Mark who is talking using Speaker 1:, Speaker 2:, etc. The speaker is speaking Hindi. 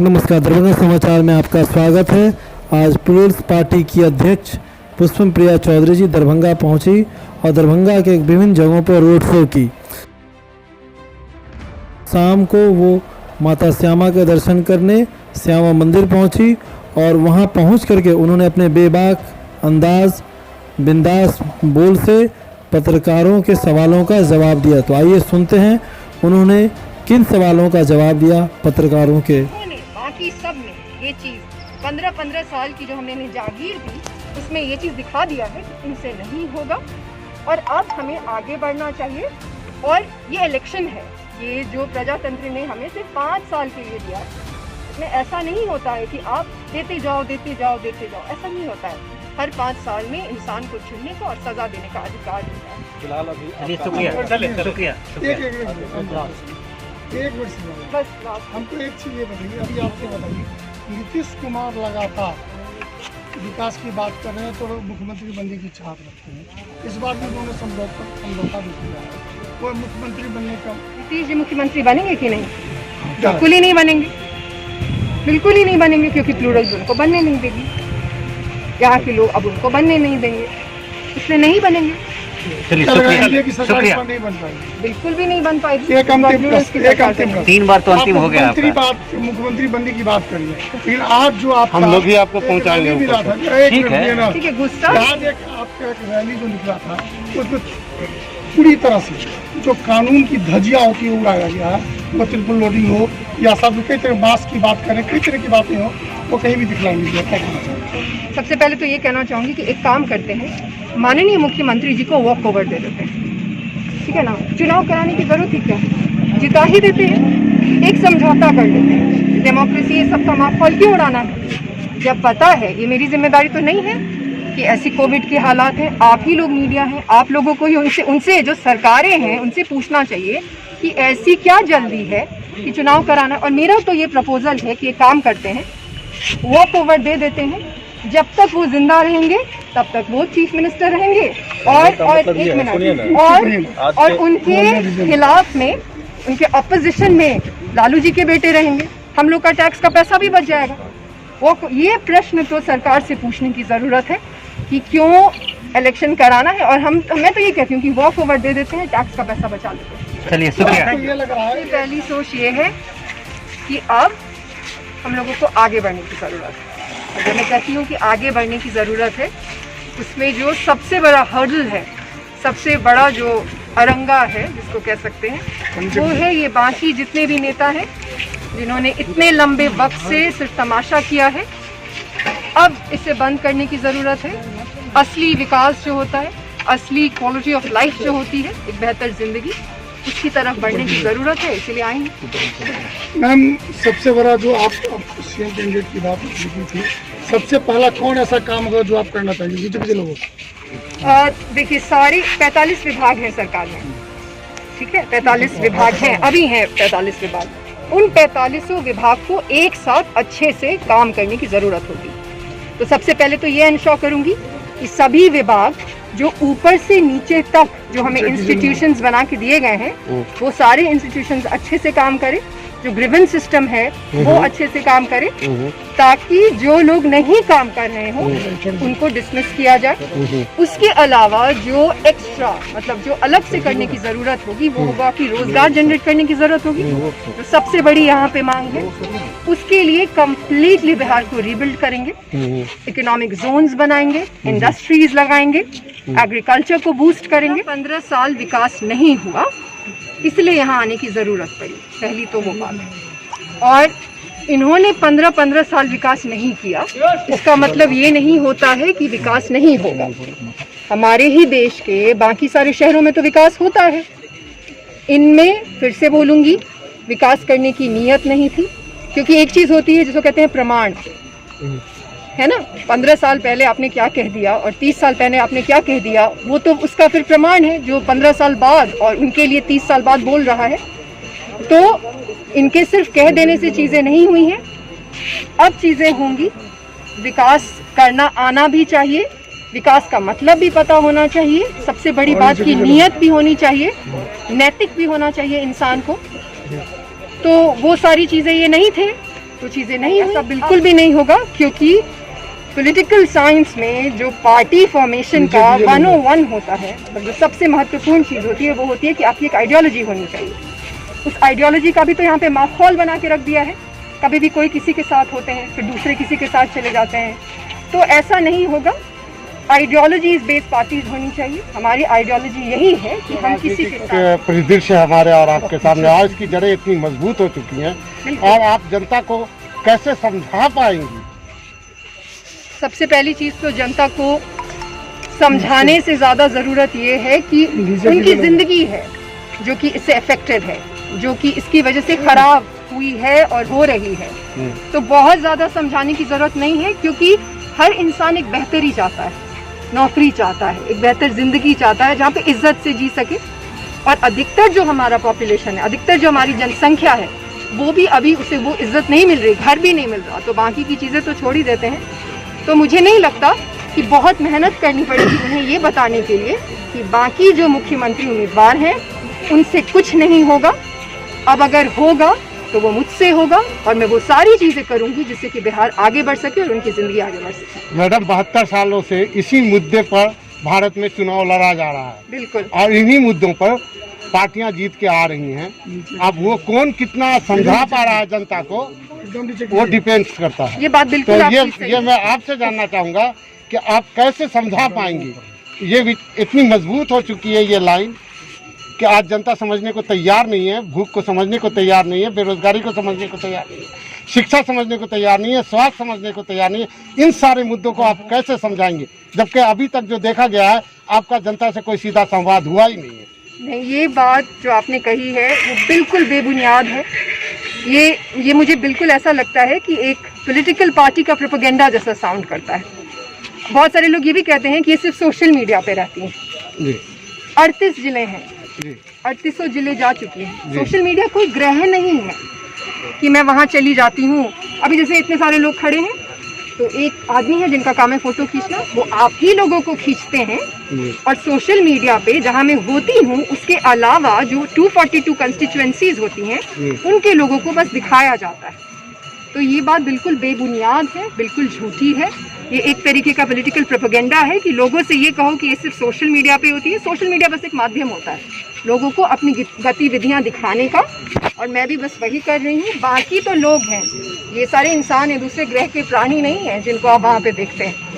Speaker 1: नमस्कार, दरभंगा समाचार में आपका स्वागत है। आज पीपुल्स पार्टी की अध्यक्ष पुष्पम प्रिया चौधरी जी दरभंगा पहुंची और दरभंगा के विभिन्न जगहों पर रोड शो की। शाम को वो माता श्यामा के दर्शन करने श्यामा मंदिर पहुंची और वहां पहुंच करके उन्होंने अपने बेबाक अंदाज बिंदास बोल से पत्रकारों के सवालों का जवाब दिया। तो आइए सुनते हैं उन्होंने किन सवालों का जवाब दिया पत्रकारों के।
Speaker 2: बाकी सब ने ये चीज़ 15-15 साल की जो हमने जागीर दी उसमें ये चीज़ दिखा दिया है कि इनसे नहीं होगा और अब हमें आगे बढ़ना चाहिए। और ये इलेक्शन है, ये जो प्रजातंत्र ने हमें सिर्फ 5 साल के लिए दिया, इसमें ऐसा नहीं होता है कि आप देते जाओ, ऐसा नहीं होता है। हर 5 साल में इंसान को चुनने का और सजा देने का अधिकार मिलता है।
Speaker 3: फिलहाल अभी
Speaker 4: शुक्रिया।
Speaker 5: एक मिनट बस हमको एक चीज़ ये बताइए, अभी आपको बताइए नीतीश कुमार लगातार विकास की बात कर रहे हैं तो मुख्यमंत्री बनने की चाहत रखते हैं। इस बार भी उन्होंने समझौता भी किया है। वो मुख्यमंत्री बनने का
Speaker 2: नीतीश जी मुख्यमंत्री बनेंगे कि नहीं? बिल्कुल ही नहीं बनेंगे, बिल्कुल ही नहीं बनेंगे, क्योंकि प्लूरल उनको बनने नहीं देगी। यहाँ के लोग अब उनको बनने नहीं देंगे, इसलिए नहीं बनेंगे।
Speaker 4: चलिए शुक्रिया।
Speaker 5: नहीं बन पाएगी,
Speaker 2: बिल्कुल भी नहीं बन पाएगी।
Speaker 5: एक अंतिम
Speaker 4: 3 बार तो अंतिम हो गया आपका।
Speaker 5: मुख्यमंत्री बनने की बात करिए, लेकिन आज जो आप
Speaker 3: हम लोग ही आपको पहुंचाएंगे।
Speaker 2: ठीक है, गुस्सा
Speaker 5: आज एक आपका एक रैली जो निकला था उसमें पूरी तरह से जो कानून की धज्जियां होती है उड़ाया गया है। वो ट्रिपल लोडिंग हो या सब कई तरह बास की बात करें, कई तरह की बातें हो, वो कहीं भी दिखलाई नहीं दिया।
Speaker 2: सबसे पहले तो ये कहना चाहूँगी कि एक काम करते हैं, माननीय मुख्यमंत्री जी को वॉक ओवर दे देते हैं, ठीक है ना। चुनाव कराने की जरूरत ही क्या, जिता ही देते हैं, एक समझौता कर लेते हैं। डेमोक्रेसी ये सबका माहौल क्यों उड़ाना है जब पता है ये मेरी जिम्मेदारी तो नहीं है कि ऐसी कोविड के हालात हैं। आप ही लोग मीडिया हैं, आप लोगों को ही उनसे जो सरकारें हैं उनसे पूछना चाहिए कि ऐसी क्या जल्दी है कि चुनाव कराना। और मेरा तो ये प्रपोजल है कि एक काम करते हैं, वॉक ओवर दे देते हैं, जब तक वो जिंदा रहेंगे तब तक वो चीफ मिनिस्टर रहेंगे और एक मिनट और उनके खिलाफ में, उनके अपोजिशन में लालू जी के बेटे रहेंगे। हम लोग का टैक्स का पैसा भी बच जाएगा। वो ये प्रश्न तो सरकार से पूछने की ज़रूरत है कि क्यों इलेक्शन कराना है। और मैं तो ये कहती हूँ कि वॉक ओवर दे देते हैं, टैक्स का पैसा बचा लेते हैं।
Speaker 4: चलिए शुक्रिया।
Speaker 5: ये लग रहा है
Speaker 2: पहली सोच ये है कि अब हम लोगों को आगे बढ़ने की ज़रूरत है। अगर मैं कहती हूँ कि आगे बढ़ने की ज़रूरत है, उसमें जो सबसे बड़ा हर्डल है, सबसे बड़ा जो अरंगा है जिसको कह सकते हैं, वो है ये बाकी जितने भी नेता हैं जिन्होंने इतने लंबे वक्त से सिर्फ तमाशा किया है। अब इसे बंद करने की ज़रूरत है। असली विकास जो होता है, असली क्वालिटी ऑफ लाइफ जो होती है, एक बेहतर ज़िंदगी, उसकी तरफ बढ़ने की ज़रूरत है। इसलिए आएंगे।
Speaker 5: मैम, सबसे बड़ा जो आप सीएम कैंडिडेट की बात की थी, सबसे पहला कौन ऐसा काम होगा जो आप करना चाहिए बीजेपी के लोगों को?
Speaker 2: देखिए, सारे 45 विभाग हैं सरकार में, ठीक है, 45 विभाग हैं, अभी हैं 45 विभाग। उन 45 विभाग को एक साथ अच्छे से काम करने की ज़रूरत होगी। तो सबसे पहले तो ये इंश्योर करूँगी कि सभी विभाग जो ऊपर से नीचे तक जो हमें इंस्टीट्यूशंस बना के दिए गए हैं, वो सारे इंस्टीट्यूशंस अच्छे से काम करें। जो ग्रीवेंस सिस्टम है वो अच्छे से काम करे, ताकि जो लोग नहीं काम कर रहे हो उनको डिसमिस किया जाए। उसके अलावा जो एक्स्ट्रा, मतलब जो अलग से करने की ज़रूरत होगी, वो होगा कि रोज़गार जनरेट करने की ज़रूरत होगी, जो सबसे बड़ी यहाँ पे मांग है। उसके लिए कम्प्लीटली बिहार को रीबिल्ड करेंगे, इकोनॉमिक जोन्स बनाएंगे, इंडस्ट्रीज लगाएंगे, एग्रीकल्चर को बूस्ट करेंगे। 15 साल विकास नहीं हुआ, इसलिए यहाँ आने की ज़रूरत पड़ी, पहली तो वो बात है। और इन्होंने 15 साल विकास नहीं किया, इसका मतलब ये नहीं होता है कि विकास नहीं होगा। हमारे ही देश के बाकी सारे शहरों में तो विकास होता है। इनमें फिर से बोलूँगी, विकास करने की नीयत नहीं थी। क्योंकि एक चीज़ होती है जिसको कहते हैं प्रमाण, है ना। 15 साल पहले आपने क्या कह दिया और 30 साल पहले आपने क्या कह दिया, वो तो उसका फिर प्रमाण है जो 15 साल बाद और उनके लिए 30 साल बाद बोल रहा है। तो इनके सिर्फ कह देने से चीज़ें नहीं हुई हैं, अब चीज़ें होंगी। विकास करना आना भी चाहिए, विकास का मतलब भी पता होना चाहिए, सबसे बड़ी बात की नीयत भी होनी चाहिए, नैतिक भी होना चाहिए इंसान को। तो वो सारी चीज़ें ये नहीं थे। तो चीज़ें नहीं, ऐसा बिल्कुल भी नहीं होगा, क्योंकि पॉलिटिकल साइंस में जो पार्टी फॉर्मेशन का 101 होता है, मतलब जो सबसे महत्वपूर्ण चीज़ होती है वो होती है कि आपकी एक आइडियोलॉजी होनी चाहिए। उस आइडियोलॉजी का भी तो यहाँ पे माहौल बना के रख दिया है। कभी भी कोई किसी के साथ होते हैं, फिर दूसरे किसी के साथ चले जाते हैं, तो ऐसा नहीं होगा। आइडियोलॉजीज बेस्ड पार्टीज होनी चाहिए। हमारी आइडियोलॉजी यही है कि हम किसी के साथ,
Speaker 6: परिदृश्य हमारे और आपके सामने आज की जड़ें इतनी मजबूत हो चुकी हैं, और आप जनता को कैसे समझा पाएंगी?
Speaker 2: सबसे पहली चीज़ तो जनता को समझाने से ज़्यादा ज़रूरत ये है कि उनकी ज़िंदगी है जो कि इससे अफेक्टेड है, जो कि इसकी वजह से ख़राब हुई है और हो रही है। तो बहुत ज़्यादा समझाने की ज़रूरत नहीं है, क्योंकि हर इंसान एक बेहतरी चाहता है, नौकरी चाहता है, एक बेहतर ज़िंदगी चाहता है जहाँ पे इज्जत से जी सके। और अधिकतर जो हमारा पॉपुलेशन है, अधिकतर जो हमारी जनसंख्या है, वो भी अभी उसे वो इज्जत नहीं मिल रही, घर भी नहीं मिल रहा, तो बाकी की चीज़ें तो छोड़ ही देते हैं। तो मुझे नहीं लगता कि बहुत मेहनत करनी पड़ेगी उन्हें ये बताने के लिए कि बाकी जो मुख्यमंत्री उम्मीदवार हैं उनसे कुछ नहीं होगा। अब अगर होगा तो वो मुझसे होगा, और मैं वो सारी चीज़ें करूंगी जिससे कि बिहार आगे बढ़ सके और उनकी ज़िंदगी आगे बढ़ सके।
Speaker 6: मैडम, 72 सालों से इसी मुद्दे पर भारत में चुनाव लड़ा जा रहा है,
Speaker 2: बिल्कुल,
Speaker 6: और इन्हीं मुद्दों पर पार्टियां जीत के आ रही हैं। अब वो कौन कितना समझा पा रहा है जनता को, वो डिपेंड करता है।
Speaker 2: ये बात
Speaker 6: तो
Speaker 2: बिल्कुल आपकी सही
Speaker 6: ये
Speaker 2: है।
Speaker 6: मैं आपसे जानना चाहूँगा कि आप कैसे समझा पाएंगे? ये भी इतनी मजबूत हो चुकी है ये लाइन कि आज जनता समझने को तैयार नहीं है, भूख को समझने को तैयार नहीं है, बेरोजगारी को समझने को तैयार नहीं है, शिक्षा समझने को तैयार नहीं है, स्वास्थ्य समझने को तैयार नहीं है। इन सारे मुद्दों को आप कैसे समझाएंगे, जबकि अभी तक जो देखा गया है आपका जनता से कोई सीधा संवाद हुआ ही नहीं है?
Speaker 2: नहीं, ये बात जो आपने कही है वो बिल्कुल बेबुनियाद है। ये मुझे बिल्कुल ऐसा लगता है कि एक पॉलिटिकल पार्टी का प्रोपेगेंडा जैसा साउंड करता है। बहुत सारे लोग ये भी कहते हैं कि ये सिर्फ सोशल मीडिया पे रहती हैं।
Speaker 6: जी
Speaker 2: 38 जिले हैं, 3800 जिले जा चुकी हैं। सोशल मीडिया कोई ग्रह नहीं है कि मैं वहाँ चली जाती हूँ। अभी जैसे इतने सारे लोग खड़े हैं, तो एक आदमी है जिनका काम है फोटो खींचना, वो आप ही लोगों को खींचते हैं। और सोशल मीडिया पे जहाँ मैं होती हूँ उसके अलावा जो 242 कंस्टिट्यूएंसीज होती हैं उनके लोगों को बस दिखाया जाता है। तो ये बात बिल्कुल बेबुनियाद है, बिल्कुल झूठी है। ये एक तरीके का पॉलिटिकल प्रोपेगेंडा है कि लोगों से ये कहो कि ये सिर्फ सोशल मीडिया पे होती है। सोशल मीडिया बस एक माध्यम होता है लोगों को अपनी गतिविधियां दिखाने का, और मैं भी बस वही कर रही हूँ। बाकी तो लोग हैं, ये सारे इंसान हैं, दूसरे ग्रह के प्राणी नहीं हैं जिनको आप वहाँ पे देखते हैं।